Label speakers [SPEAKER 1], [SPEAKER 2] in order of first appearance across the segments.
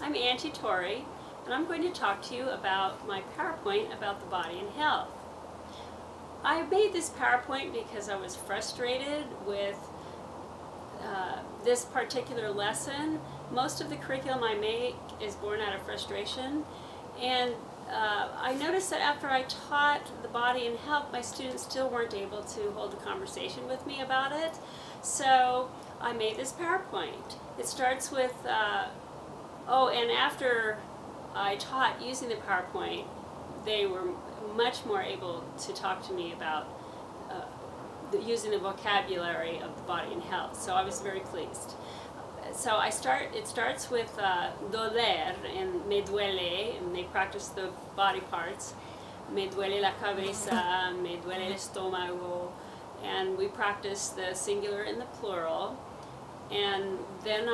[SPEAKER 1] I'm Angie Torrey, and I'm going to talk to you about my PowerPoint about the body and health. I made this PowerPoint because I was frustrated with this particular lesson. Most of the curriculum I make is born out of frustration, and I noticed that after I taught the body and health, my students still weren't able to hold a conversation with me about it. So I made this PowerPoint. It starts with, and after I taught using the PowerPoint, they were much more able to talk to me about using the vocabulary of the body and health. So I was very pleased. So it starts with doler and me duele, and they practice the body parts. Me duele la cabeza, me duele el estómago, and we practice the singular and the plural. And then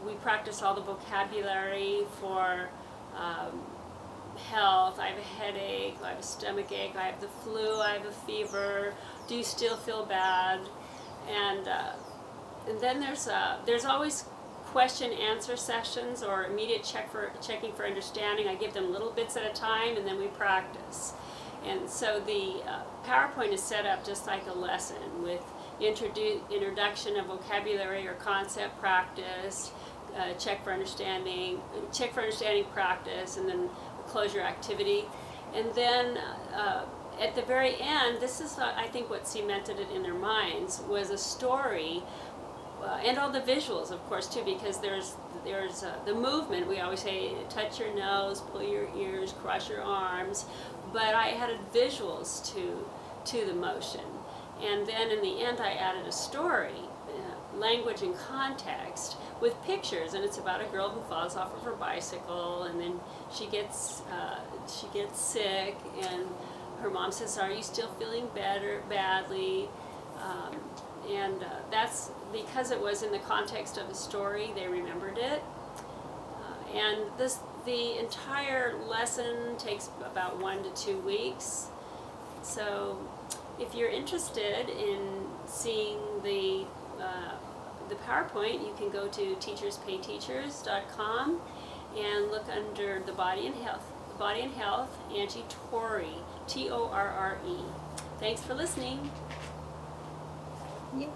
[SPEAKER 1] we practice all the vocabulary for health. I have a headache, I have a stomach ache, I have the flu, I have a fever, do you still feel bad? And then there's always question-answer sessions or immediate checking for understanding. I give them little bits at a time, and then we practice. And so the PowerPoint is set up just like a lesson with introduction of vocabulary or concept practice, check for understanding practice, and then closure activity. And then at the very end, this is I think what cemented it in their minds, was a story, and all the visuals, of course, too, because there's the movement. We always say touch your nose, pull your ears, cross your arms, but I added visuals to the motion. And then in the end I added a story, language and context, with pictures, and it's about a girl who falls off of her bicycle, and then she gets sick, and her mom says, "Are you still feeling badly?" That's because it was in the context of a story, they remembered it. And the entire lesson takes about 1 to 2 weeks. So if you're interested in seeing the PowerPoint, you can go to teacherspayteachers.com and look under the Body and Health, Angie Torrey, Torre. Thanks for listening.
[SPEAKER 2] Yeah.